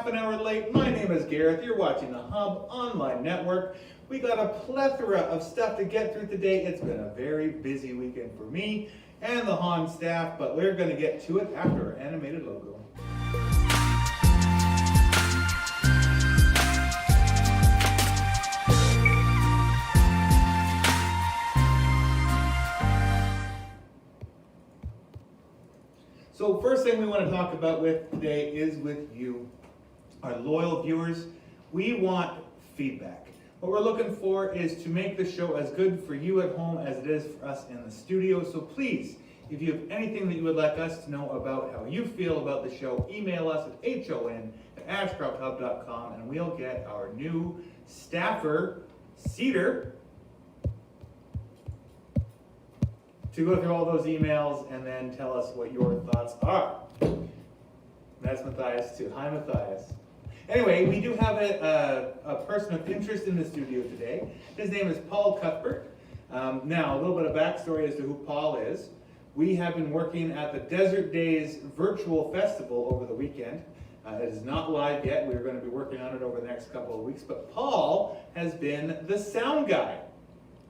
half an hour late. My name is Gareth. You're watching the Hub Online Network. We got a plethora of stuff to get through today. It's been a very busy weekend for me and the Han staff, but we're going to get to it after our animated logo. So first thing we want to talk about with today is with you, our loyal viewers. We want feedback. What we're looking for is to make the show as good for you at home as it is for us in the studio. So please, if you have anything that you would like us to know about how you feel about the show, email us at hon@ashcrofthub.com and we'll get our new staffer, Cedar, to go through all those emails and then tell us what your thoughts are. That's Matthias too. Hi, Matthias. Anyway, we do have a person of interest in the studio today. His name is Paul Cuthbert. Now, a little bit of backstory as to who Paul is. We have been working at the Desert Days virtual festival over the weekend. It is not live yet. We're going to be working on it over the next couple of weeks. But Paul has been the sound guy.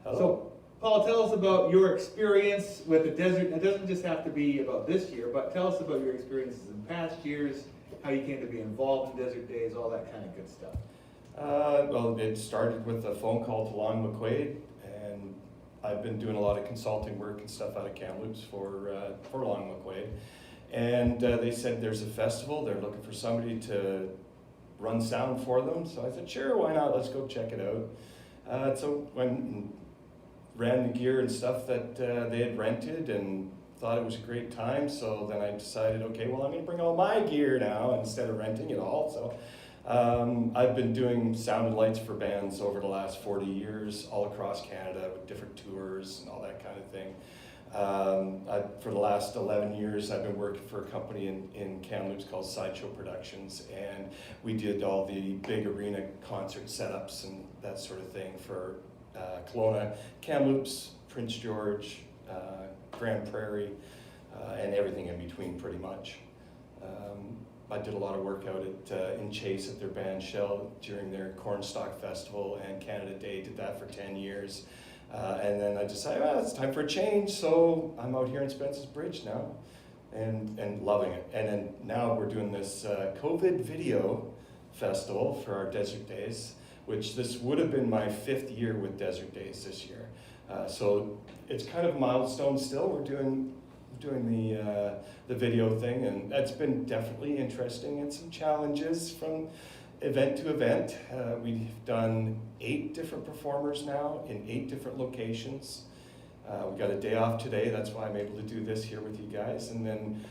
Hello. So, Paul, tell us about your experience with the desert. It doesn't just have to be about this year, but tell us about your experiences in past years, how you came to be involved in Desert Days, all that kind of good stuff. Well, it started with a phone call to Lon McQuaid, and I've been doing a lot of consulting work and stuff out of Kamloops for Lon McQuaid. And they said there's a festival, they're looking for somebody to run sound for them. So I said, sure, why not? Let's go check it out. So when ran the gear and stuff that they had rented and thought it was a great time. So then I decided, okay, well, I'm going to bring all my gear now instead of renting it all. So I've been doing sound and lights for bands over the last 40 years, all across Canada with different tours and all that kind of thing. For the last 11 years, I've been working for a company in Kamloops called Sideshow Productions, and we did all the big arena concert setups and that sort of thing for Kelowna, Kamloops, Prince George, Grand Prairie, and everything in between pretty much. I did a lot of work out in Chase at their band shell during their Cornstalk Festival and Canada Day, did that for 10 years. And then I decided, well, it's time for a change, so I'm out here in Spence's Bridge now and loving it. And then now we're doing this COVID video festival for our Desert Days, which this would have been my 5th year with Desert Days this year. So it's kind of a milestone still. We're doing the video thing, and that's been definitely interesting and some challenges from event to event. We've done 8 different performers now in 8 different locations. We got a day off today, that's why I'm able to do this here with you guys, and then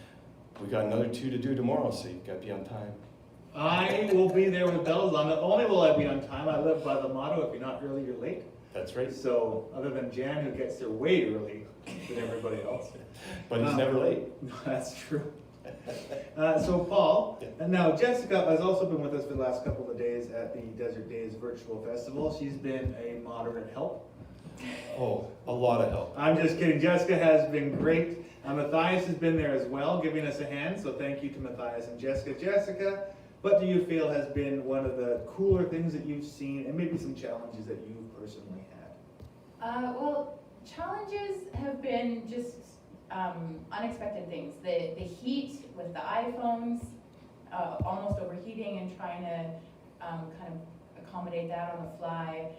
we got another 2 to do tomorrow, so you've got to be on time. I will be there with bells on. Not only will I be on time, I live by the motto, if you're not early, you're late. That's right. So, other than Jan, who gets there way early than everybody else. But he's never late. That's true. So, Paul, and now Jessica has also been with us for the last couple of days at the Desert Days Virtual Festival. She's been a moderate help. Oh, a lot of help. I'm just kidding. Jessica has been great. Matthias has been there as well, giving us a hand. So thank you to Matthias and Jessica. Jessica, what do you feel has been one of the cooler things that you've seen, and maybe some challenges that you've personally had? Well, challenges have been just unexpected things. The heat with the iPhones, almost overheating and trying to kind of accommodate that on the fly.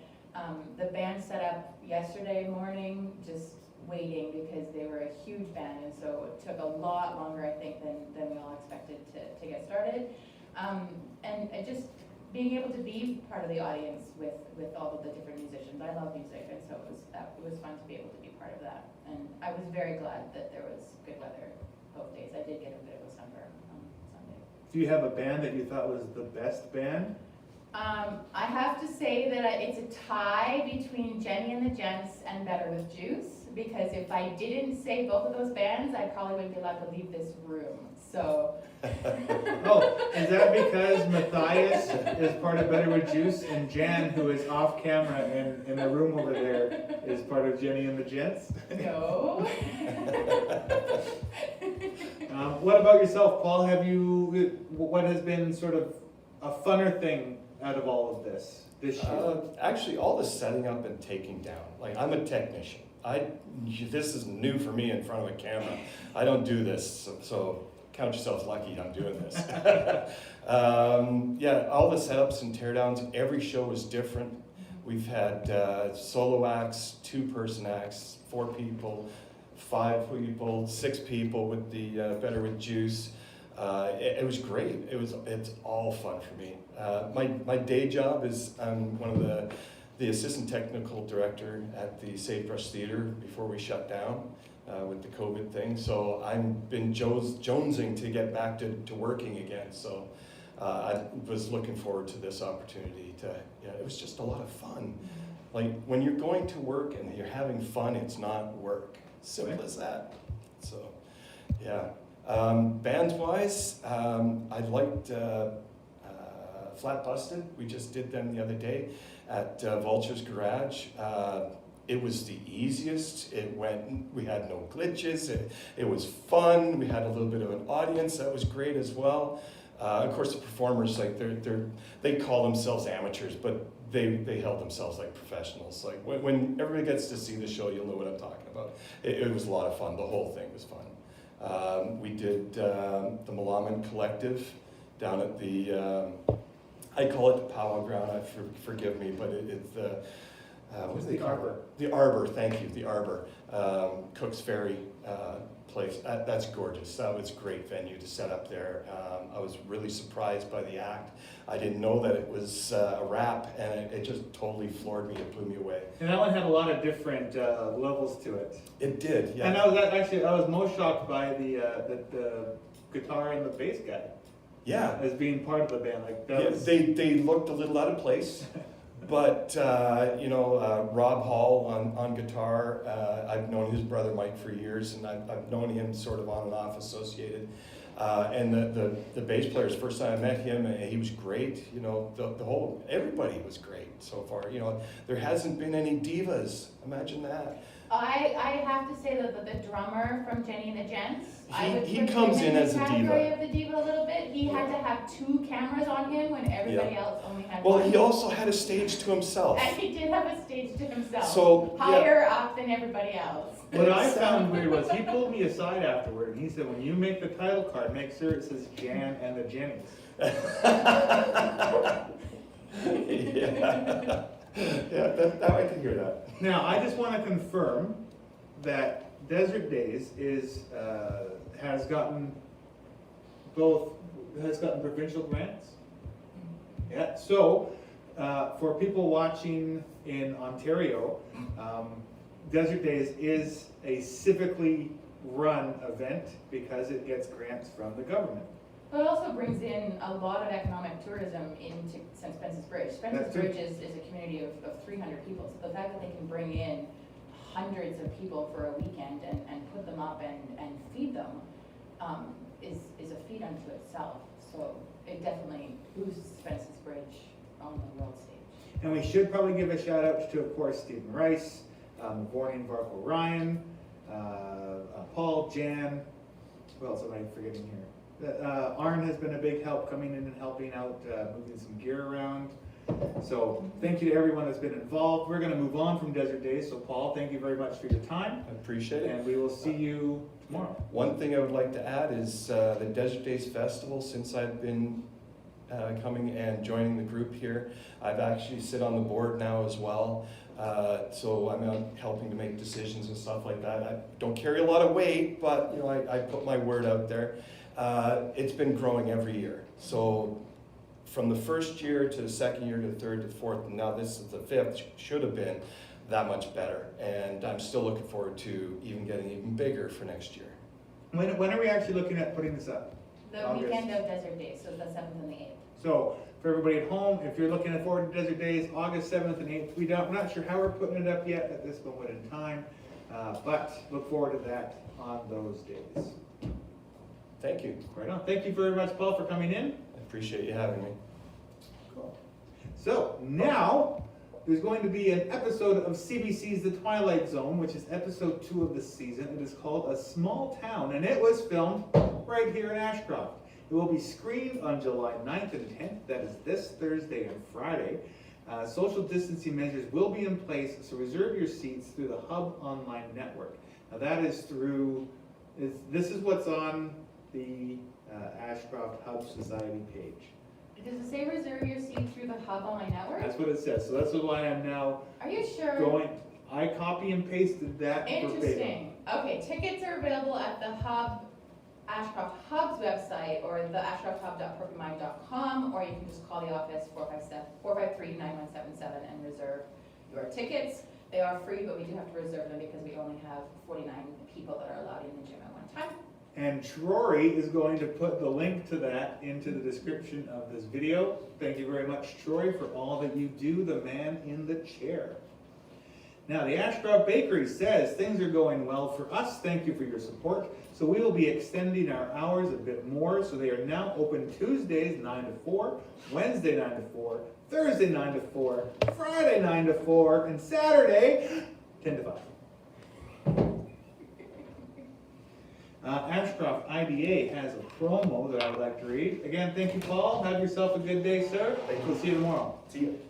The band set up yesterday morning, just waiting because they were a huge band, and so it took a lot longer, I think, than we all expected to get started. And just being able to be part of the audience with all of the different musicians. I love music, and so it was fun to be able to be part of that. And I was very glad that there was good weather both days. I did get a bit of a sunburn on Sunday. Do you have a band that you thought was the best band? I have to say that it's a tie between Jenny and the Gents and Better with Juice, because if I didn't say both of those bands, I probably wouldn't be allowed to leave this room. So. Oh, is that because Matthias is part of Better with Juice and Jan, who is off camera in the room over there, is part of Jenny and the Gents? No. What about yourself, Paul? What has been sort of a funner thing out of all of this year? Actually, all the setting up and taking down. Like, I'm a technician. This is new for me in front of a camera. I don't do this, so count yourselves lucky I'm doing this. Yeah, all the setups and teardowns, every show is different. We've had solo acts, 2-person acts, 4 people, 5 people, 6 people with the Better with Juice. It was great. It's all fun for me. My day job is I'm one of the assistant technical director at the Sagebrush Theatre before we shut down with the COVID thing. So I've been jonesing to get back to working again. So I was looking forward to this opportunity it was just a lot of fun. Like, when you're going to work and you're having fun, it's not work. Simple as that. So, yeah. Bands-wise, I liked Flat Busted. We just did them the other day at Vulture's Garage. It was the easiest. We had no glitches. It was fun. We had a little bit of an audience. That was great as well. Of course, the performers, like they call themselves amateurs, but they held themselves like professionals. Like, when everybody gets to see the show, you'll know what I'm talking about. It was a lot of fun. The whole thing was fun. We did the Malaman Collective down at the, I call it the Powwow Ground. Forgive me, but it's the, what is it? The Arbor. The Arbor, thank you, the Arbor. Cook's Ferry place. That's gorgeous. That was a great venue to set up there. I was really surprised by the act. I didn't know that it was a rap, and it just totally floored me. It blew me away. And that one had a lot of different levels to it. It did, yeah. And I was most shocked by the guitar and the bass guy. Yeah. As being part of the band. Like, that was... They looked a little out of place. But, Rob Hall on guitar, I've known his brother Mike for years, and I've known him sort of on and off associated. And the bass players, first time I met him, he was great. Everybody was great so far. There hasn't been any divas. Imagine that. I have to say that the drummer from Jenny and the Gents, He comes in as a category diva. of the diva a little bit. He had to have 2 cameras on him when everybody else only had Well, one. he also had a stage to himself. And he did have a stage to himself. So, higher up than everybody else. What I found weird was he pulled me aside afterward and he said, when you make the title card, make sure it says Jan and the Jennies. Yeah, I can hear that. Now, I just want to confirm that Desert Days has gotten provincial grants. Yeah, so for people watching in Ontario, Desert Days is a civically run event because it gets grants from the government. But it also brings in a lot of economic tourism into St. Spencer's Bridge. Spencer's Bridge is a community of 300 people, so the fact that they can bring in hundreds of people for a weekend and put them up and feed them is a feat unto itself. So it definitely boosts Spencer's Bridge on the world stage. And we should probably give a shout out to, of course, Stephen Rice, Vorney Varco Ryan, Paul, Jan, who else am I forgetting here? Arn has been a big help coming in and helping out, moving some gear around. So thank you to everyone that's been involved. We're going to move on from Desert Days. So Paul, thank you very much for your time. I appreciate it. And we will see you tomorrow. One thing I would like to add is the Desert Days Festival. Since I've been coming and joining the group here, I've actually sit on the board now as well. So I'm out helping to make decisions and stuff like that. I don't carry a lot of weight, but I put my word out there. It's been growing every year. So from the first year to the second year to the third to the fourth, and now this is the 5th, should have been that much better. And I'm still looking forward to getting even bigger for next year. When are we actually looking at putting this up? The August. weekend of Desert Days, so the 7th and the 8th. So for everybody at home, if you're looking forward to Desert Days, August 7th and 8th, we're not sure how we're putting it up yet at this moment in time, but look forward to that on those days. Thank you. Right on. Thank you very much, Paul, for coming in. I appreciate you having me. Cool. So now there's going to be an episode of CBC's The Twilight Zone, which is episode 2 of the season. It is called A Small Town, and it was filmed right here in Ashcroft. It will be screened on July 9th and 10th, that is this Thursday and Friday. Social distancing measures will be in place, so reserve your seats through the Hub online network. Now that is through, this is what's on the Ashcroft Hub Society page. Does it say reserve your seat through the Hub online network? That's what it says, so that's why I'm now Are you sure? I copy and pasted that verbatim. Interesting. Okay, tickets are available at the Hub, Ashcroft Hub's website, or the ashcrofthub.perfectmind.com, or you can just call the office 453-9177 and reserve your tickets. They are free, but we do have to reserve them because we only have 49 people that are allowed in the gym at one time. And Troy is going to put the link to that into the description of this video. Thank you very much, Troy, for all that you do, the man in the chair. Now, the Astra Bakery says things are going well for us. Thank you for your support. So we will be extending our hours a bit more. So they are now open Tuesdays 9 to 4, Wednesday 9 to 4, Thursday 9 to 4, Friday 9 to 4, and Saturday 10 to 5. Ashcroft IDA has a promo that I would like to read. Again, thank you, Paul. Have yourself a good day, sir. We'll see you tomorrow. See you.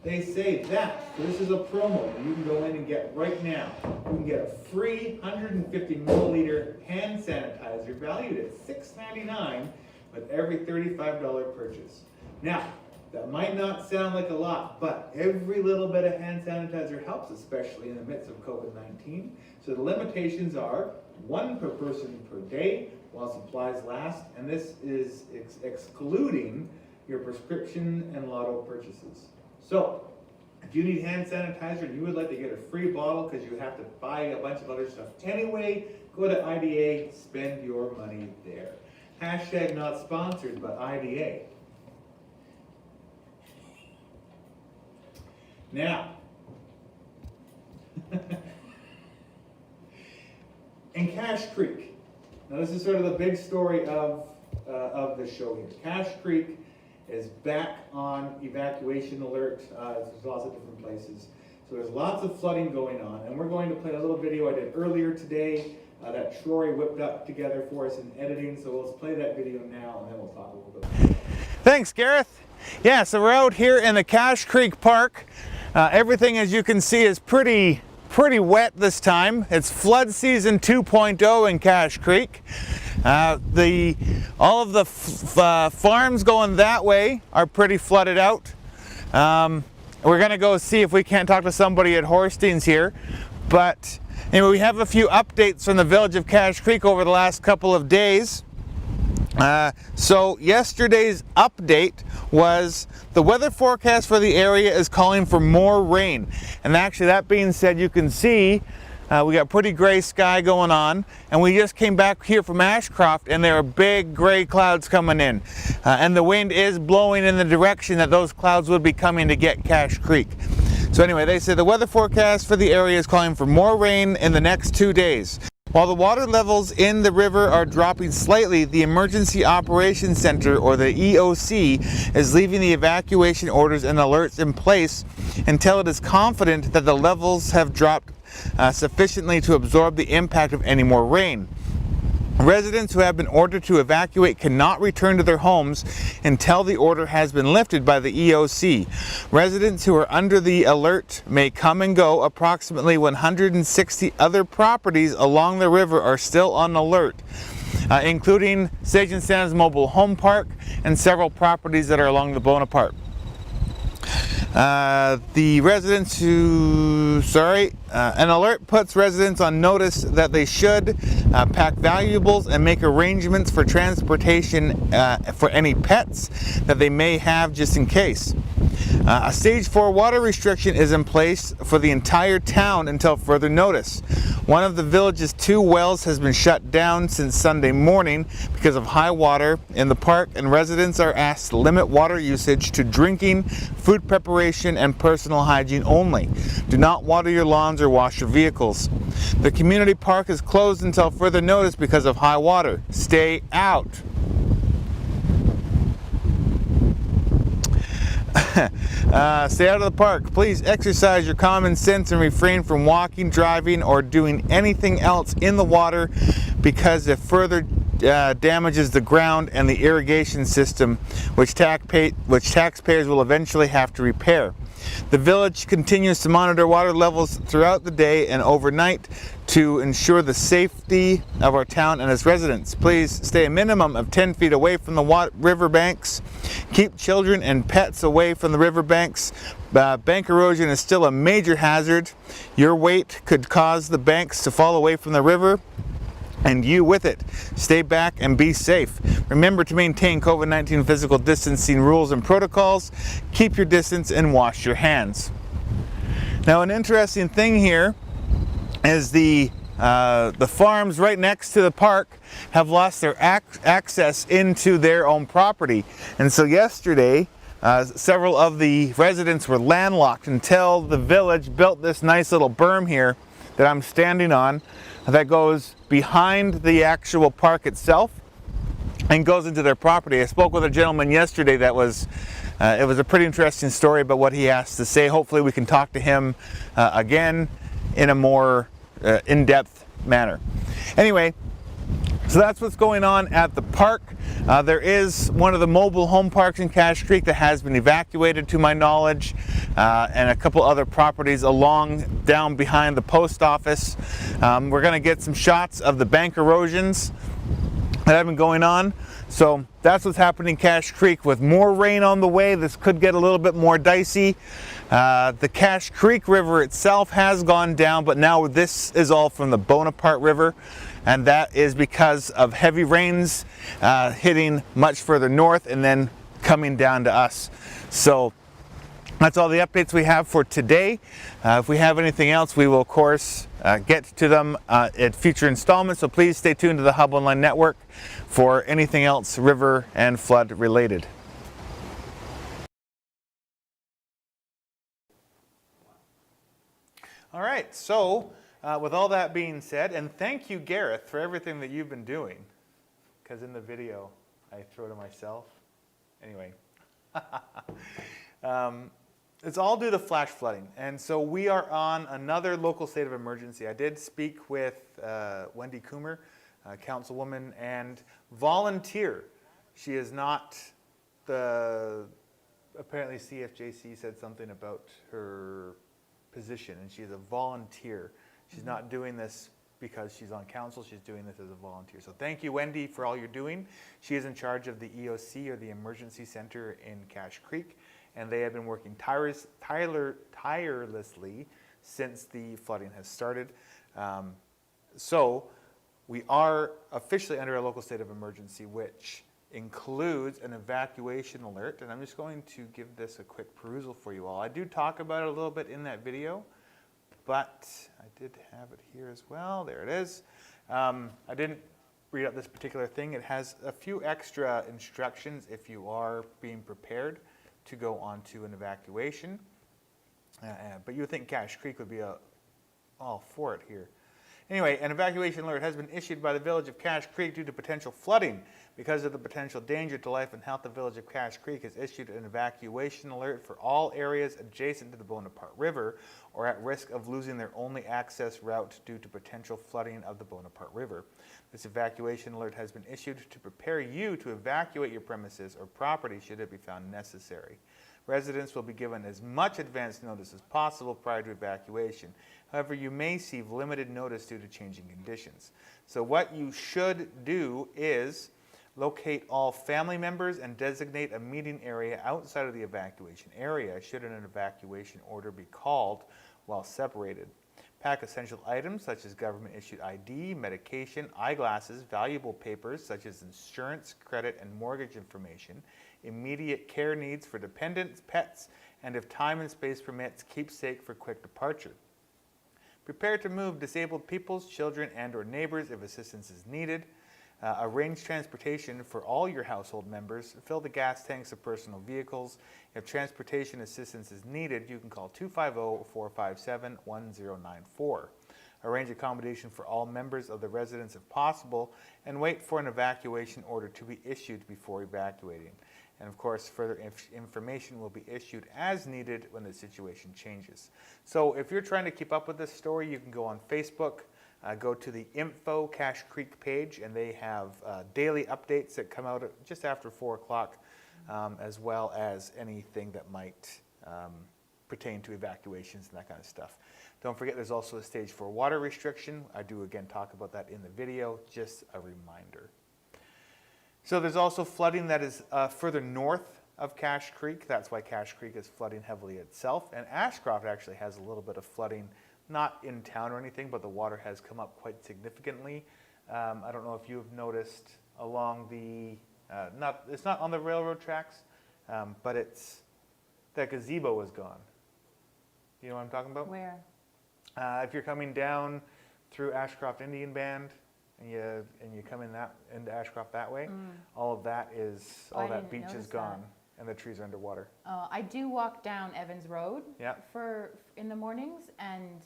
They say that this is a promo that you can go in and get right now. You can get a free 150 milliliter hand sanitizer valued at $6.99 with every $35 purchase. Now, that might not sound like a lot, but every little bit of hand sanitizer helps, especially in the midst of COVID-19. So the limitations are 1 per person per day while supplies last, and this is excluding your prescription and lotto purchases. So, if you need hand sanitizer and you would like to get a free bottle because you have to buy a bunch of other stuff anyway, go to IDA, spend your money there. Hashtag not sponsored, but IDA. Now, in Cache Creek, now this is sort of the big story of the show here. Cache Creek is back on evacuation alert. There's lots of different places. So there's lots of flooding going on, and we're going to play a little video I did earlier today that Troy whipped up together for us in editing. So let's play that video now, and then we'll talk a little bit. Thanks, Gareth. Yeah, so we're out here in the Cache Creek Park. Everything, as you can see, is pretty wet this time. It's flood season 2.0 in Cache Creek. All of the farms going that way are pretty flooded out. We're gonna go see if we can't talk to somebody at Horstein's here. But anyway, we have a few updates from the village of Cache Creek over the last couple of days. So yesterday's update was the weather forecast for the area is calling for more rain. And actually, that being said, you can see we got pretty gray sky going on, and we just came back here from Ashcroft and there are big gray clouds coming in. And the wind is blowing in the direction that those clouds would be coming to get Cache Creek. So anyway, they say the weather forecast for the area is calling for more rain in the next 2 days. While the water levels in the river are dropping slightly, the Emergency Operations Center, or the EOC, is leaving the evacuation orders and alerts in place until it is confident that the levels have dropped sufficiently to absorb the impact of any more rain. Residents who have been ordered to evacuate cannot return to their homes until the order has been lifted by the EOC. Residents who are under the alert may come and go. Approximately 160 other properties along the river are still on alert, including Sage and Santa's Mobile Home Park and several properties that are along the Bonaparte. The residents an alert puts residents on notice that they should pack valuables and make arrangements for transportation for any pets that they may have just in case. A stage 4 water restriction is in place for the entire town until further notice. One of the village's 2 wells has been shut down since Sunday morning because of high water in the park, and residents are asked to limit water usage to drinking, food preparation, and personal hygiene only. Do not water your lawns or wash your vehicles. The community park is closed until further notice because of high water. Stay out. Stay out of the park. Please exercise your common sense and refrain from walking, driving, or doing anything else in the water because if further damages the ground and the irrigation system, which taxpayers will eventually have to repair. The village continues to monitor water levels throughout the day and overnight to ensure the safety of our town and its residents. Please stay a minimum of 10 feet away from the river banks. Keep children and pets away from the river banks. Bank erosion is still a major hazard. Your weight could cause the banks to fall away from the river, and you with it. Stay back and be safe. Remember to maintain COVID-19 physical distancing rules and protocols. Keep your distance and wash your hands. Now, an interesting thing here is the farms right next to the park have lost their access into their own property. And so yesterday, several of the residents were landlocked until the village built this nice little berm here that I'm standing on that goes behind the actual park itself and goes into their property. I spoke with a gentleman yesterday that was, it was a pretty interesting story about what he has to say. Hopefully we can talk to him again in a more in-depth manner. Anyway, so that's what's going on at the park. There is one of the mobile home parks in Cache Creek that has been evacuated to my knowledge, and a couple other properties down behind the post office. We're going to get some shots of the bank erosions that have been going on. So that's what's happening in Cache Creek. With more rain on the way, this could get a little bit more dicey. The Cache Creek River itself has gone down, but now this is all from the Bonaparte River, and that is because of heavy rains hitting much further north and then coming down to us. So that's all the updates we have for today. If we have anything else, we will of course get to them at future installments, so please stay tuned to the Hub Online Network for anything else river and flood related. All right, so with all that being said, and thank you, Gareth, for everything that you've been doing, because in the video I throw to myself. Anyway, it's all due to flash flooding, and so we are on another local state of emergency. I did speak with Wendy Coomer, councilwoman and volunteer. She is not apparently CFJC said something about her position, and she's a volunteer. She's not doing this because she's on council, she's doing this as a volunteer. So thank you, Wendy, for all you're doing. She is in charge of the EOC, or the Emergency Center in Cache Creek, and they have been working tirelessly since the flooding has started. So we are officially under a local state of emergency, which includes an evacuation alert, and I'm just going to give this a quick perusal for you all. I do talk about it a little bit in that video, but I did have it here as well. There it is. I didn't read out this particular thing. It has a few extra instructions if you are being prepared to go onto an evacuation, but you would think Cache Creek would be all for it here. Anyway, an evacuation alert has been issued by the village of Cache Creek due to potential flooding. Because of the potential danger to life and health, the village of Cache Creek has issued an evacuation alert for all areas adjacent to the Bonaparte River or at risk of losing their only access route due to potential flooding of the Bonaparte River. This evacuation alert has been issued to prepare you to evacuate your premises or property should it be found necessary. Residents will be given as much advance notice as possible prior to evacuation. However, you may receive limited notice due to changing conditions. So what you should do is locate all family members and designate a meeting area outside of the evacuation area should an evacuation order be called while separated. Pack essential items such as government-issued ID, medication, eyeglasses, valuable papers such as insurance, credit, and mortgage information, immediate care needs for dependents, pets, and if time and space permits, keepsake for quick departure. Prepare to move disabled peoples, children, and/or neighbors if assistance is needed. Arrange transportation for all your household members. Fill the gas tanks of personal vehicles. If transportation assistance is needed, you can call 250-457-1094. Arrange accommodation for all members of the residence if possible, and wait for an evacuation order to be issued before evacuating. And of course, further information will be issued as needed when the situation changes. So if you're trying to keep up with this story, you can go on Facebook. go to the Info Cache Creek page, and they have daily updates that come out just after 4 o'clock, as well as anything that might pertain to evacuations and that kind of stuff. Don't forget, there's also a stage 4 water restriction. I do again talk about that in the video, just a reminder. So there's also flooding that is further north of Cache Creek. That's why Cache Creek is flooding heavily itself. And Ashcroft actually has a little bit of flooding, not in town or anything, but the water has come up quite significantly. I don't know if you've noticed along the, it's not on the railroad tracks, but that gazebo is gone. You know what I'm talking about? Where? If you're coming down through Ashcroft Indian Band and you come into Ashcroft that way, all of that I that didn't beach is notice gone that. and the trees are underwater. I do walk down Evans Road Yeah. in the mornings, and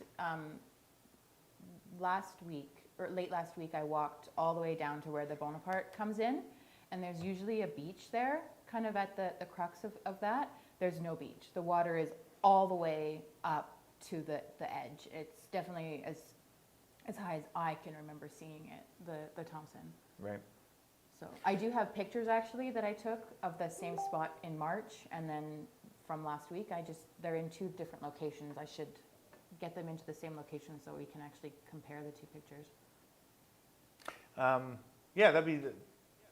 late last week, I walked all the way down to where the Bonaparte comes in, and there's usually a beach there, kind of at the crux of that. There's no beach. The water is all the way up to the edge. It's definitely as high as I can remember seeing it, the Thompson. Right. So I do have pictures actually that I took of the same spot in March, and then from last week, they're in 2 different locations. I should get them into the same location so we can actually compare the 2 pictures. Yeah,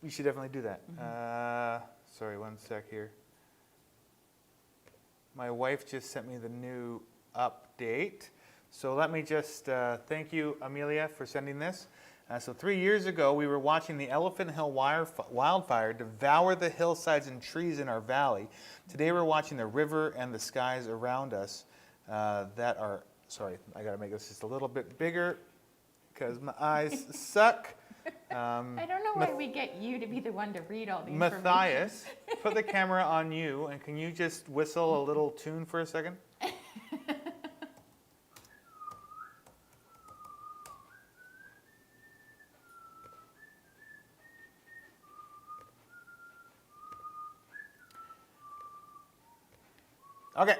we should definitely do that. Sorry, one sec here. My wife just sent me the new update. So let me just thank you, Amelia, for sending this. So 3 years ago, we were watching the Elephant Hill wildfire devour the hillsides and trees in our valley. Today, we're watching the river and the skies around us that are, sorry, I got to make this just a little bit bigger because my eyes suck. I don't know why we get you to be the one to read all the information. Matthias, put the camera on you, and can you just whistle a little tune for a second? Okay.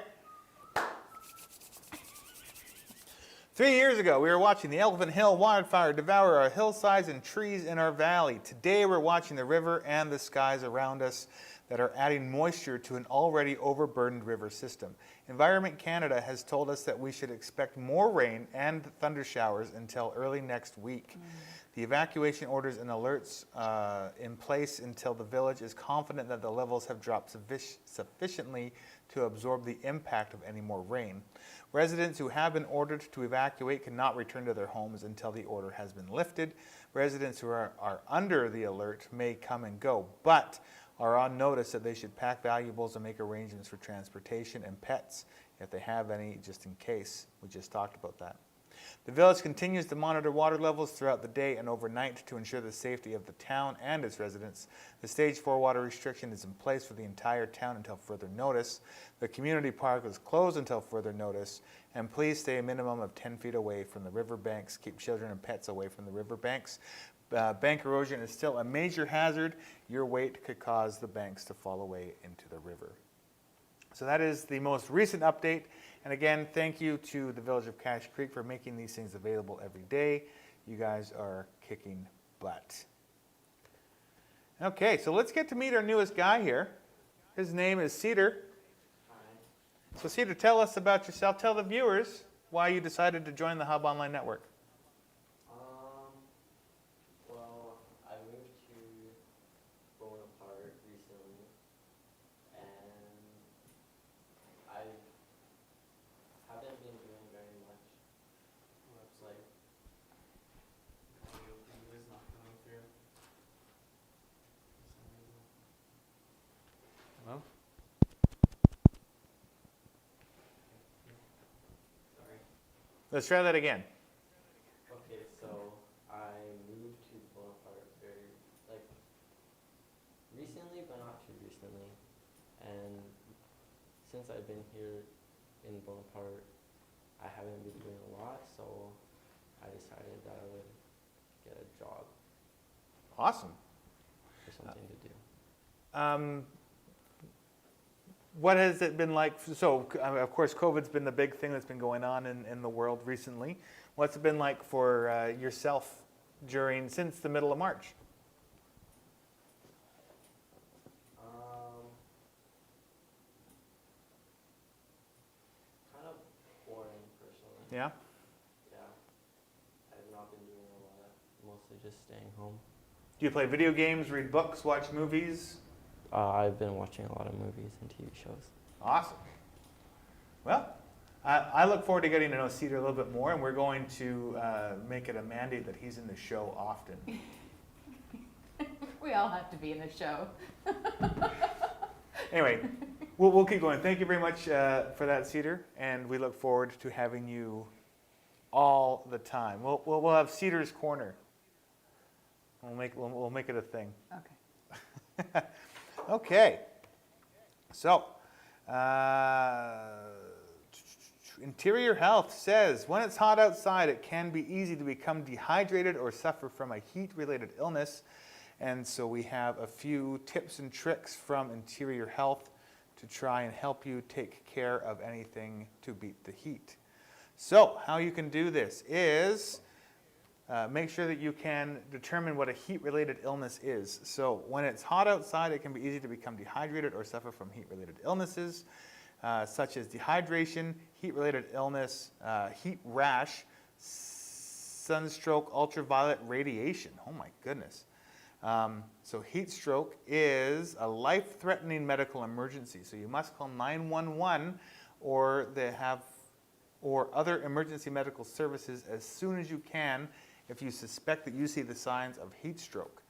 3 years ago, we were watching the Elephant Hill wildfire devour our hillsides and trees in our valley. Today, we're watching the river and the skies around us that are adding moisture to an already overburdened river system. Environment Canada has told us that we should expect more rain and thunder showers until early next week. The evacuation orders and alerts in place until the village is confident that the levels have dropped sufficiently to absorb the impact of any more rain. Residents who have been ordered to evacuate cannot return to their homes until the order has been lifted. Residents who are under the alert may come and go, but are on notice that they should pack valuables and make arrangements for transportation and pets if they have any, just in case. We just talked about that. The village continues to monitor water levels throughout the day and overnight to ensure the safety of the town and its residents. The stage 4 water restriction is in place for the entire town until further notice. The community park is closed until further notice, and please stay a minimum of 10 feet away from the river banks. Keep children and pets away from the river banks. Bank erosion is still a major hazard. Your weight could cause the banks to fall away into the river. So that is the most recent update. And again, thank you to the Village of Cache Creek for making these things available every day. You guys are kicking butt. Okay, so let's get to meet our newest guy here. His name is Cedar. Hi. So Cedar, tell us about yourself. Tell the viewers why you decided to join the Hub Online Network. Well, I moved to Bonaparte recently, and I haven't been doing very much website. Audio thing is not coming through. For some reason. Well, Sorry. let's try that again. Okay, so I moved to Bonaparte recently, but not too recently. And since I've been here in Bonaparte, I haven't been doing a lot, so I decided that I would get a job Awesome. or something to do. what has it been like? So, of course, COVID's been the big thing that's been going on in the world recently. What's it been like for yourself since the middle of March? Kind of boring, personally. Yeah? Yeah. I've not been doing a lot. Mostly just staying home. Do you play video games, read books, watch movies? I've been watching a lot of movies and TV shows. Awesome. Well, I look forward to getting to know Cedar a little bit more, and we're going to make it a mandate that he's in the show often. We all have to be in the show. Anyway, we'll keep going. Thank you very much for that, Cedar, and we look forward to having you all the time. We'll have Cedar's Corner. We'll make it a thing. Okay. Okay. So, Interior Health says, when it's hot outside, it can be easy to become dehydrated or suffer from a heat-related illness. And so we have a few tips and tricks from Interior Health to try and help you take care of anything to beat the heat. So, how you can do this is make sure that you can determine what a heat-related illness is. So when it's hot outside, it can be easy to become dehydrated or suffer from heat-related illnesses, such as dehydration, heat-related illness, heat rash, sunstroke, ultraviolet radiation. Oh my goodness. So heat stroke is a life-threatening medical emergency. So you must call 911 or other emergency medical services as soon as you can if you suspect that you see the signs of heat stroke.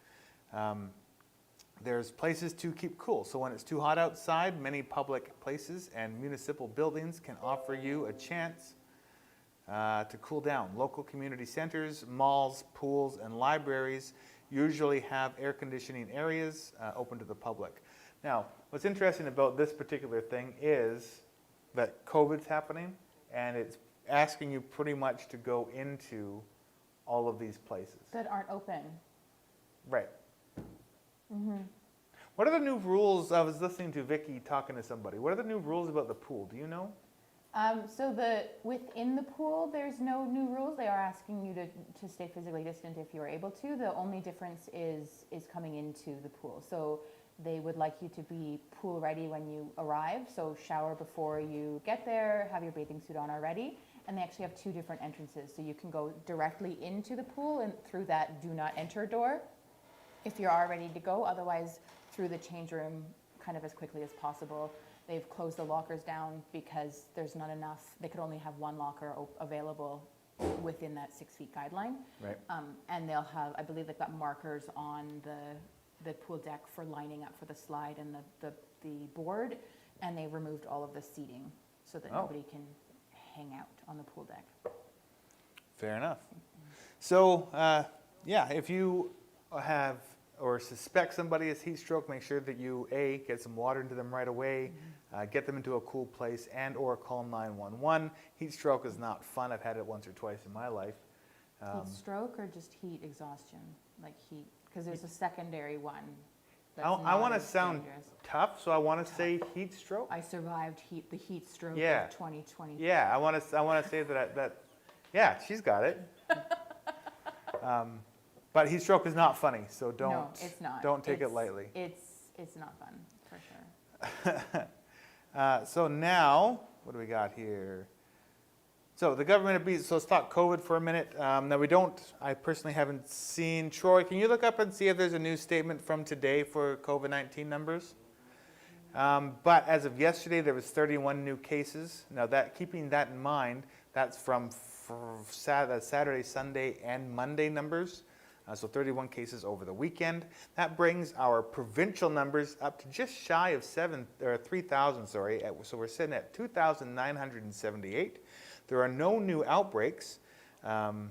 There's places to keep cool. So when it's too hot outside, many public places and municipal buildings can offer you a chance to cool down. Local community centers, malls, pools, and libraries usually have air conditioning areas open to the public. Now, what's interesting about this particular thing is that COVID's happening, and it's asking you pretty much to go into all of these places. That aren't open. Right. Mm-hmm. What are the new rules? I was listening to Vicky talking to somebody. What are the new rules about the pool? Do you know? So within the pool, there's no new rules. They are asking you to stay physically distant if you are able to. The only difference is coming into the pool. So they would like you to be pool ready when you arrive. So shower before you get there, have your bathing suit on already. And they actually have two different entrances. So you can go directly into the pool and through that do not enter door if you're all ready to go. Otherwise, through the change room kind of as quickly as possible. They've closed the lockers down because there's not enough. They could only have one locker available within that 6 feet guideline. Right. And they'll have, I believe they've got markers on the pool deck for lining up for the slide and the board. And they removed all of the seating so that nobody can hang out on the pool deck. Fair enough. So, if you have or suspect somebody has heat stroke, make sure that you, A, get some water into them right away, get them into a cool place, and or call 911. Heat stroke is not fun. I've had it once or twice in my life. Heat stroke or just heat exhaustion? Like heat, because there's a secondary one. I want to sound tough, so I want to say heat stroke. I survived the heat stroke of 2020. Yeah, I want to say that. Yeah, she's got it. But heat stroke is not funny, so don't. No, it's not. Don't take it lightly. It's not fun for sure. So now, what do we got here? So the government abuse. So let's talk COVID for a minute. Now I personally haven't seen. Troy, can you look up and see if there's a new statement from today for COVID-19 numbers? But as of yesterday, there was 31 new cases. Now keeping that in mind, that's from Saturday, Sunday, and Monday numbers. So 31 cases over the weekend. That brings our provincial numbers up to just shy of 3,000. So we're sitting at 2,978. There are no new outbreaks. And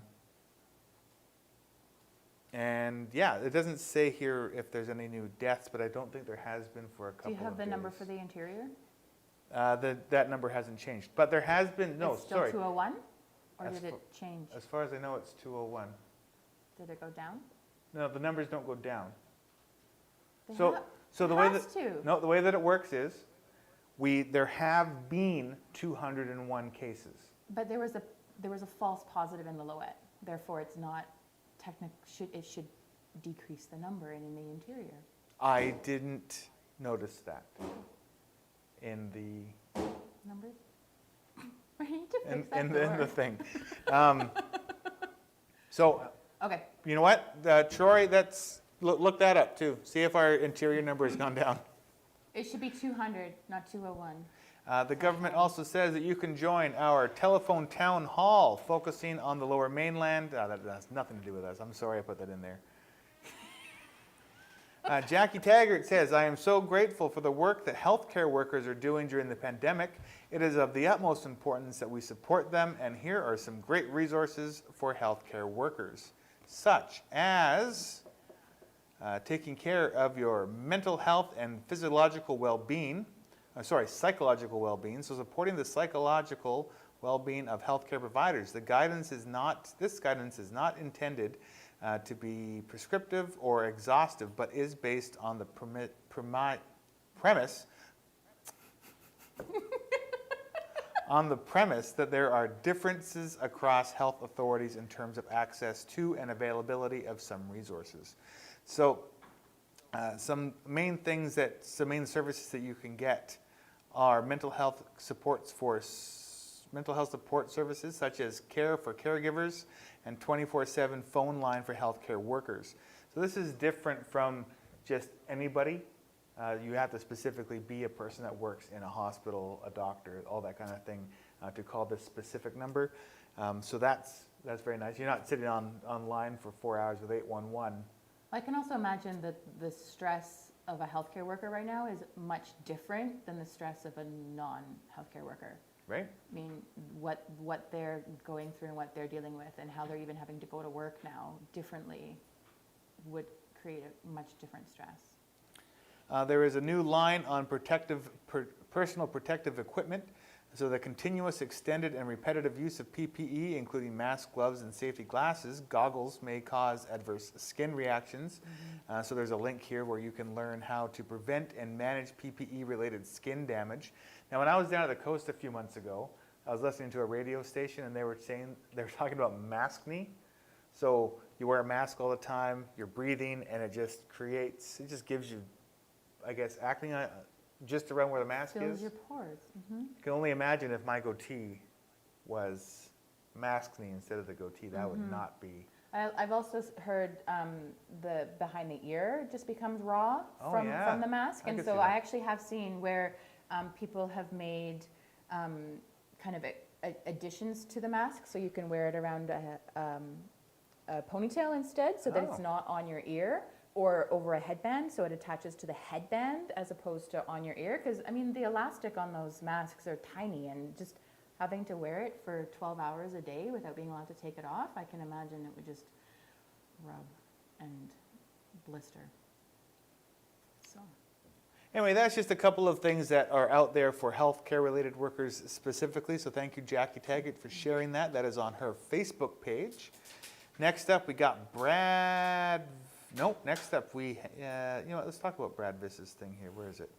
it doesn't say here if there's any new deaths, but I don't think there has been for a couple of days. Do you have the number for the interior? That number hasn't changed. But there has been, It's still 201? Or did it change? As far as I know, it's 201. Did it go down? No, the numbers don't go down. They So the way has to. the way that it works is There have been 201 cases. But there was a false positive in the Lowette. Therefore, it's not it should decrease the number in the interior. I didn't notice that in the Numbers? We need to fix that in door. the thing. So Okay. you know what, Troy? Look that up too. See if our interior number has gone down. It should be 200, not 201. The government also says that you can join our telephone town hall focusing on the Lower Mainland. That has nothing to do with us. I'm sorry I put that in there. Jackie Taggart says, I am so grateful for the work that healthcare workers are doing during the pandemic. It is of the utmost importance that we support them, and here are some great resources for healthcare workers, such as taking care of your mental health and psychological well-being, so supporting the psychological well-being of healthcare providers. This guidance is not intended to be prescriptive or exhaustive, but is based on the premise that there are differences across health authorities in terms of access to and availability of some resources. So some main services that you can get are mental health support services such as care for caregivers and 24/7 phone line for healthcare workers. So this is different from just anybody. You have to specifically be a person that works in a hospital, a doctor, all that kind of thing, to call this specific number. So that's very nice. You're not sitting on line for 4 hours with 811. I can also imagine that the stress of a healthcare worker right now is much different than the stress of a non-healthcare worker. Right? I mean, what they're going through and what they're dealing with and how they're even having to go to work now differently would create a much different stress. There is a new line on personal protective equipment. So the continuous, extended, and repetitive use of PPE, including masks, gloves, and safety glasses, goggles may cause adverse skin reactions. So there's a link here where you can learn how to prevent and manage PPE-related skin damage. Now, when I was down at the coast a few months ago, I was listening to a radio station, and they were talking about maskne. So you wear a mask all the time, you're breathing, and it just gives you, I guess, acne just around where the mask Fills is. your pores. Mm-hmm. I can only imagine if my goatee was maskne instead of the goatee, that would not be. I've also heard the behind the ear just becomes raw from the mask. I And could so see I that. actually have seen where people have made kind of additions to the mask. So you can wear it around a ponytail instead so that it's Oh. not on your ear, or over a headband so it attaches to the headband as opposed to on your ear. Because, I mean, the elastic on those masks are tiny, and just having to wear it for 12 hours a day without being allowed to take it off, I can imagine it would just rub and blister. So, Anyway, that's just a couple of things that are out there for healthcare related workers specifically. So thank you, Jackie Taggart, for sharing that. That is on her Facebook page. Next up, we got Brad. Nope, next up you know what, let's talk about Brad Viss's thing here. Where is it?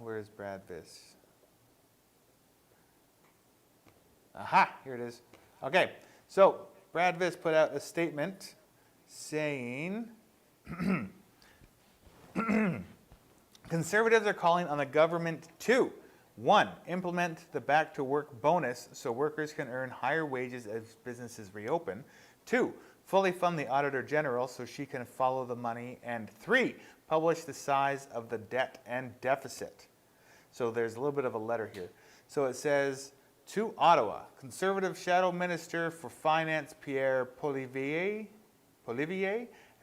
Where is Brad Viss? Aha, here it is. Okay, so Brad Viss put out a statement saying, Conservatives are calling on the government to 1. Implement the back to work bonus so workers can earn higher wages as businesses reopen. 2. Fully fund the Auditor General so she can follow the money. And 3. Publish the size of the debt and deficit. So there's a little bit of a letter here. So it says, to Ottawa, Conservative Shadow Minister for Finance Pierre Poilievre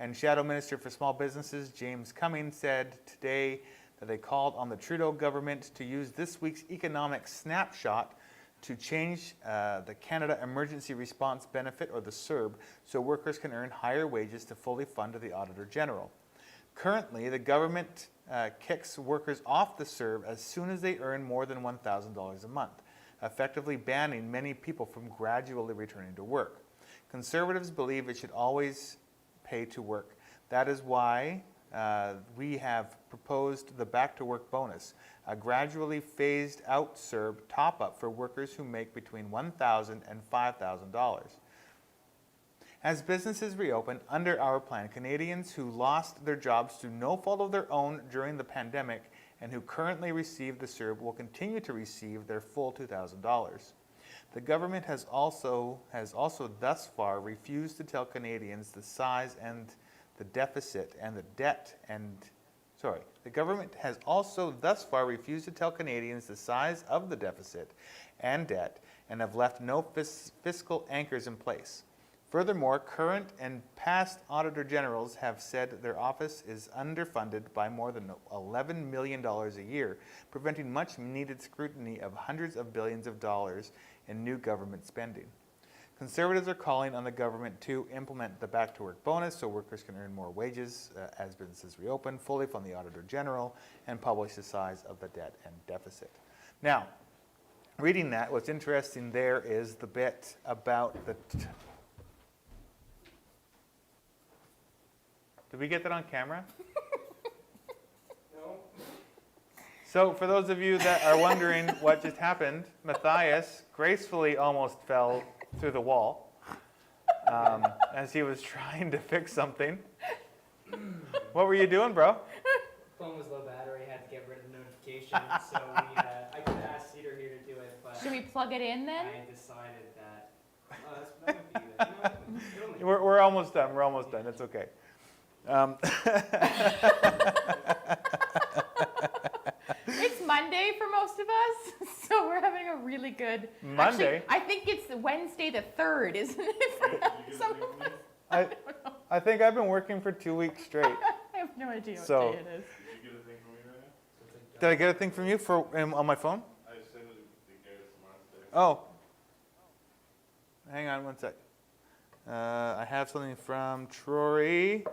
and Shadow Minister for Small Businesses James Cummings said today that they called on the Trudeau government to use this week's economic snapshot to change the Canada Emergency Response Benefit, or the CERB, so workers can earn higher wages to fully fund the Auditor General. Currently, the government kicks workers off the CERB as soon as they earn more than $1,000 a month, effectively banning many people from gradually returning to work. Conservatives believe it should always pay to work. That is why we have proposed the Back to Work bonus, a gradually phased out CERB top-up for workers who make between $1,000 and $5,000. As businesses reopen under our plan, Canadians who lost their jobs through no fault of their own during the pandemic and who currently receive the CERB will continue to receive their full $2,000. The government has also thus far refused to tell Canadians the size and the deficit and the debt and the government has also thus far refused to tell Canadians the size of the deficit and debt and have left no fiscal anchors in place. Furthermore, current and past Auditor Generals have said their office is underfunded by more than $11 million a year, preventing much needed scrutiny of hundreds of billions of dollars in new government spending. Conservatives are calling on the government to implement the Back to Work bonus so workers can earn more wages as businesses reopen, fully fund the Auditor General, and publish the size of the debt and deficit. Now, reading that, what's interesting there is the bit about the... Did we get that on camera? No. So for those of you that are wondering what just happened, Matthias gracefully almost fell through the wall as he was trying to fix something. What were you doing, bro? Phone was low battery, had to get rid of the notification, so I could ask Cedar here to do it, but Should we plug it in then? I decided that, that would be good. It'll make We're almost done. We're almost done. It's okay. It's Monday for most of us, so we're having a really good... Monday? Actually, I think it's Wednesday the 3rd, isn't it? For some of us? I think I've been working for 2 weeks straight. I have no idea what So- day it is. Did you get a thing from me right now? Did I get a thing from you on my phone? I sent it to Garrett's monster. Oh. Hang on one sec. I have something from Troy.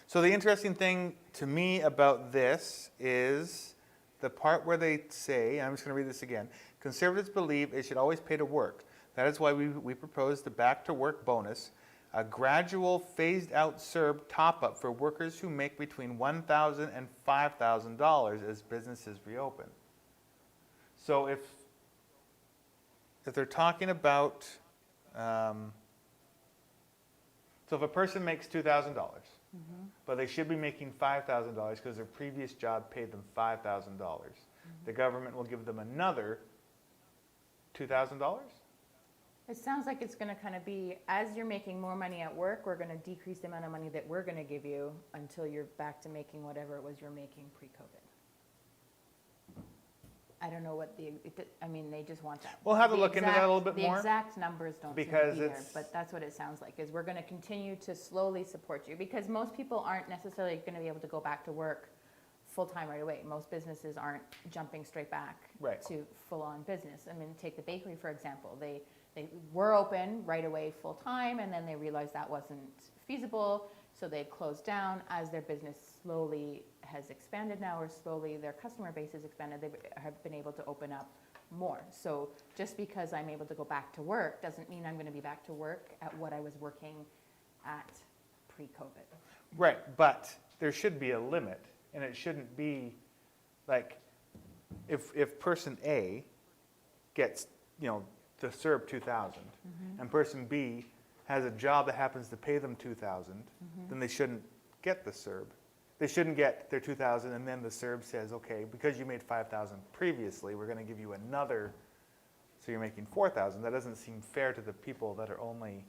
So the interesting thing to me about this is the part where they say, and I'm just going to read this again, Conservatives believe it should always pay to work. That is why we proposed the Back to Work bonus, a gradual phased out CERB top-up for workers who make between $1,000 and $5,000 as businesses reopen. So if they're talking about, so if a person makes $2,000, but they should be making $5,000 because their previous job paid them $5,000, the government will give them another $2,000? It sounds like it's going to kind of be, as you're making more money at work, we're going to decrease the amount of money that we're going to give you until you're back to making whatever it was you're making pre-COVID. I don't know what they just want that. We'll have to The look into that a little bit more. The exact numbers don't seem because to be there, it's- but that's what it sounds like, is we're going to continue to slowly support you, because most people aren't necessarily going to be able to go back to work full-time right away. Most businesses aren't jumping straight back Right. to full-on business. I mean, take the bakery, for example. They were open right away full-time, and then they realized that wasn't feasible, so they closed down. As their business slowly has expanded now, or slowly their customer base has expanded, they have been able to open up more. So just because I'm able to go back to work doesn't mean I'm going to be back to work at what I was working at pre-COVID. Right, but there should be a limit, and it shouldn't be like if person A gets, the CERB 2,000, and person B has a job that happens to pay them 2,000, then they shouldn't get the CERB. They shouldn't get their 2,000, and then the CERB says, okay, because you made 5,000 previously, we're going to give you another, so you're making 4,000. That doesn't seem fair to the people that are only.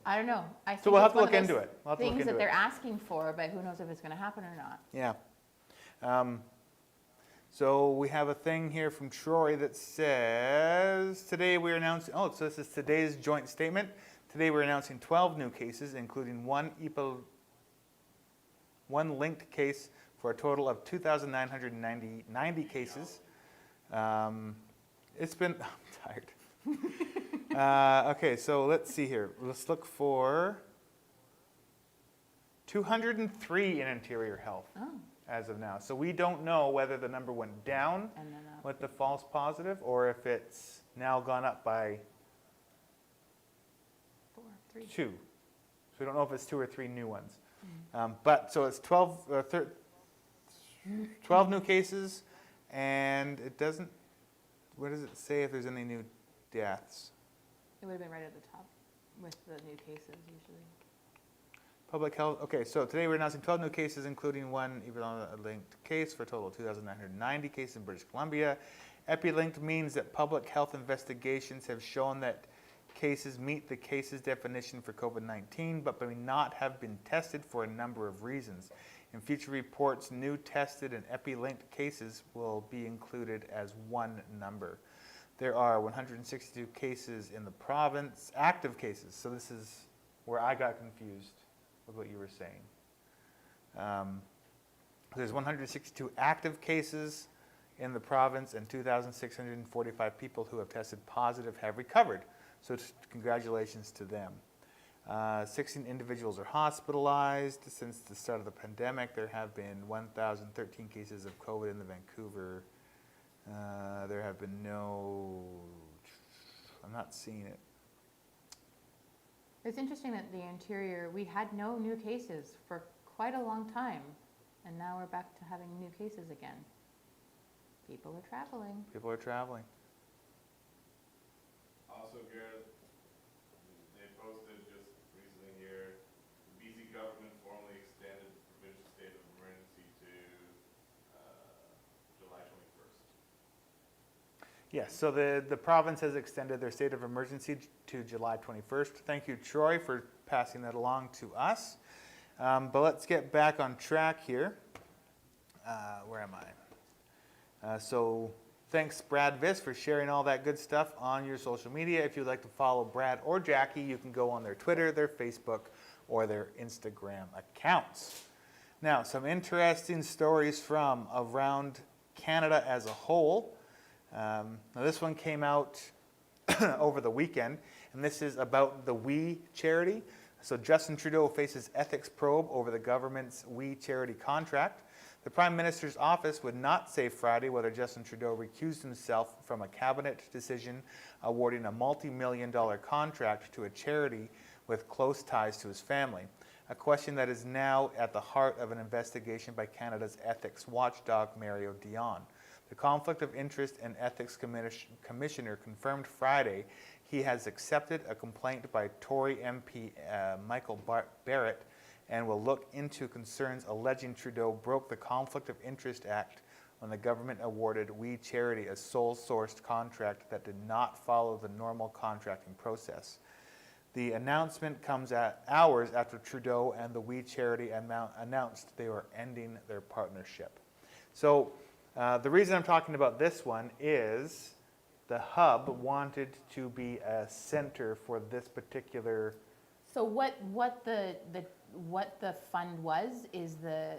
I don't know. I think So we'll have it's to one look of those into it. We'll have to look things into that they're it. asking for, but who knows if it's going to happen or not. Yeah. So we have a thing here from Troy that says, today we're announcing, so this is today's joint statement. Today we're announcing 12 new cases, including one linked case for a total of 2,990 cases. It's been, I'm tired. Okay, so let's see here. Let's look for 203 in interior health. Oh, As of now. So we don't know whether the number went down and then with the false positive or if it's now gone up by 4, 3. 2. we don't know if it's 2 or 3 new ones. But, so it's 12, 12 new cases, and it doesn't, where does it say if there's any new deaths? It would have been right at the top with the new cases usually. Public health, okay, so today we're announcing 12 new cases, including one Ebola-linked case for a total of 2,990 cases in British Columbia. Epi-linked means that public health investigations have shown that cases meet the cases definition for COVID-19, but may not have been tested for a number of reasons. In future reports, new tested and epi-linked cases will be included as one number. There are 162 cases in the province, active cases, so this is where I got confused with what you were saying. There's 162 active cases in the province, and 2,645 people who have tested positive have recovered. So congratulations to them. 16 individuals are hospitalized. Since the start of the pandemic, there have been 1,013 cases of COVID in the Vancouver. There have been no, I'm not seeing it. It's interesting that the Interior, we had no new cases for quite a long time, and now we're back to having new cases again. People are traveling. People are traveling. Also, Garrett, they posted just recently here, the BC government formally extended the provincial state of emergency to July 21st. Yes, so the province has extended their state of emergency to July 21st. Thank you, Troy, for passing that along to us. But let's get back on track here. Where am I? So thanks, Brad Viss, for sharing all that good stuff on your social media. If you'd like to follow Brad or Jackie, you can go on their Twitter, their Facebook, or their Instagram accounts. Now, some interesting stories from around Canada as a whole. Now, this one came out over the weekend, and this is about the We charity. So Justin Trudeau faces ethics probe over the government's We charity contract. The Prime Minister's office would not say Friday whether Justin Trudeau recused himself from a cabinet decision awarding a multi-million-dollar contract to a charity with close ties to his family, a question that is now at the heart of an investigation by Canada's ethics watchdog Mario Dion. The Conflict of Interest and Ethics Commissioner confirmed Friday he has accepted a complaint by Tory MP Michael Barrett and will look into concerns alleging Trudeau broke the Conflict of Interest Act when the government awarded We Charity a sole-sourced contract that did not follow the normal contracting process. The announcement comes at hours after Trudeau and the We Charity announced they were ending their partnership. So the reason I'm talking about this one is the hub wanted to be a center for this particular. So what the fund was is the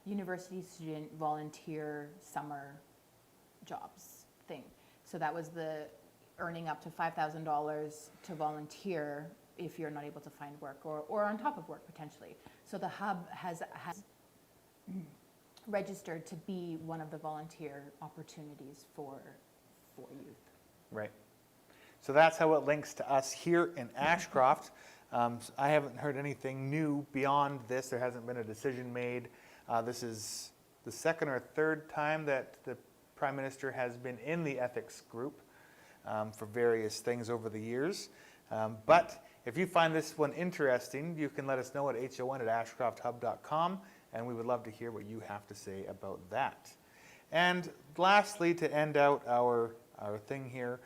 university student volunteer summer jobs thing. So that was the earning up to $5,000 to volunteer if you're not able to find work or on top of work potentially. So the hub has registered to be one of the volunteer opportunities for youth. Right. So that's how it links to us here in Ashcroft. I haven't heard anything new beyond this. There hasn't been a decision made. This is the second or third time that the Prime Minister has been in the ethics group for various things over the years. But if you find this one interesting, you can let us know at hon@ashcrofthub.com, and we would love to hear what you have to say about that. And lastly, to end out our thing here,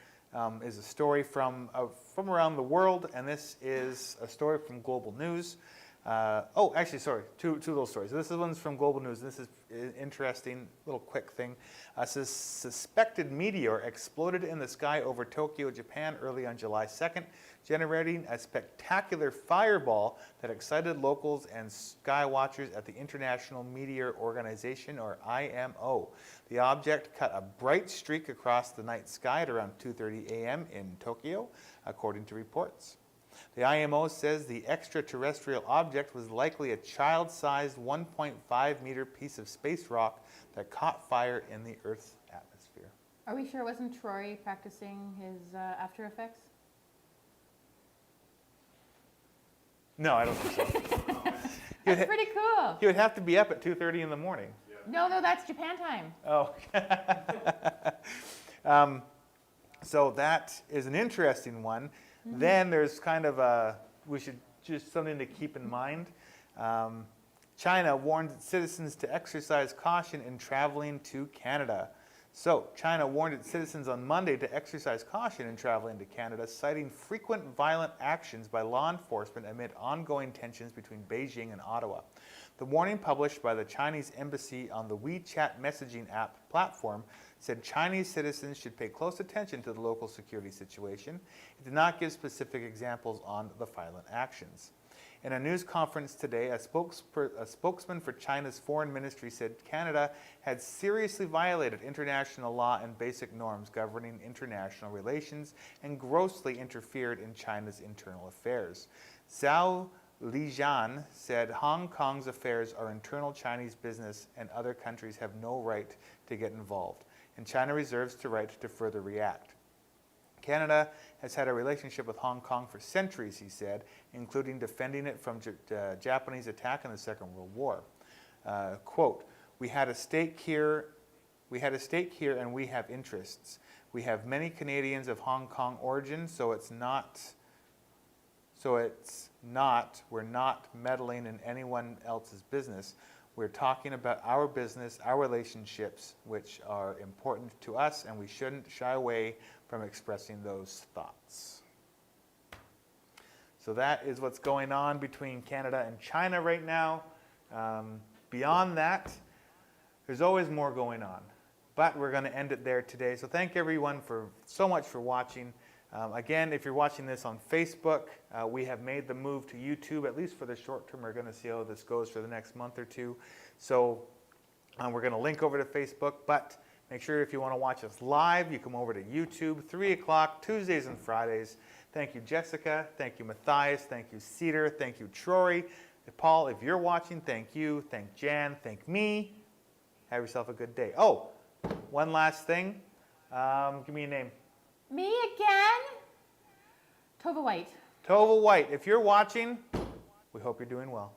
is a story from around the world, and this is a story from Global News. Two little stories. This one's from Global News. This is interesting, little quick thing. A suspected meteor exploded in the sky over Tokyo, Japan early on July 2nd, generating a spectacular fireball that excited locals and sky watchers at the International Meteor Organization, or IMO. The object cut a bright streak across the night sky at around 2:30 a.m. in Tokyo, according to reports. The IMO says the extraterrestrial object was likely a child-sized 1.5 meter piece of space rock that caught fire in the Earth's atmosphere. Are we sure it wasn't Troy practicing his After Effects? No, I don't think so. That's pretty cool. He would have to be up at 2:30 in the morning. No, that's Japan time. Oh. So that is an interesting one. Then there's kind of we should just something to keep in mind. China warned its citizens to exercise caution in traveling to Canada. So China warned its citizens on Monday to exercise caution in traveling to Canada, citing frequent violent actions by law enforcement amid ongoing tensions between Beijing and Ottawa. The warning published by the Chinese embassy on the WeChat messaging app platform said Chinese citizens should pay close attention to the local security situation. It did not give specific examples on the violent actions. In a news conference today, a spokesman for China's foreign ministry said Canada had seriously violated international law and basic norms governing international relations and grossly interfered in China's internal affairs. Zhao Lijian said Hong Kong's affairs are internal Chinese business and other countries have no right to get involved, and China reserves the right to further react. Canada has had a relationship with Hong Kong for centuries, he said, including defending it from Japanese attack in the Second World War. Quote, we had a stake here and we have interests. We have many Canadians of Hong Kong origin, we're not meddling in anyone else's business. We're talking about our business, our relationships, which are important to us, and we shouldn't shy away from expressing those thoughts. So that is what's going on between Canada and China right now. Beyond that, there's always more going on. But we're going to end it there today. So thank everyone so much for watching. Again, if you're watching this on Facebook, we have made the move to YouTube, at least for the short term. We're going to see how this goes for the next month or two. So we're going to link over to Facebook, but make sure if you want to watch us live, you come over to YouTube, 3 o'clock, Tuesdays and Fridays. Thank you, Jessica. Thank you, Matthias. Thank you, Cedar. Thank you, Troy. Paul, if you're watching, thank you. Thank Jan. Thank me. Have yourself a good day. Oh, one last thing. Give me a name. Me again? Tova White. Tova White. If you're watching, we hope you're doing well.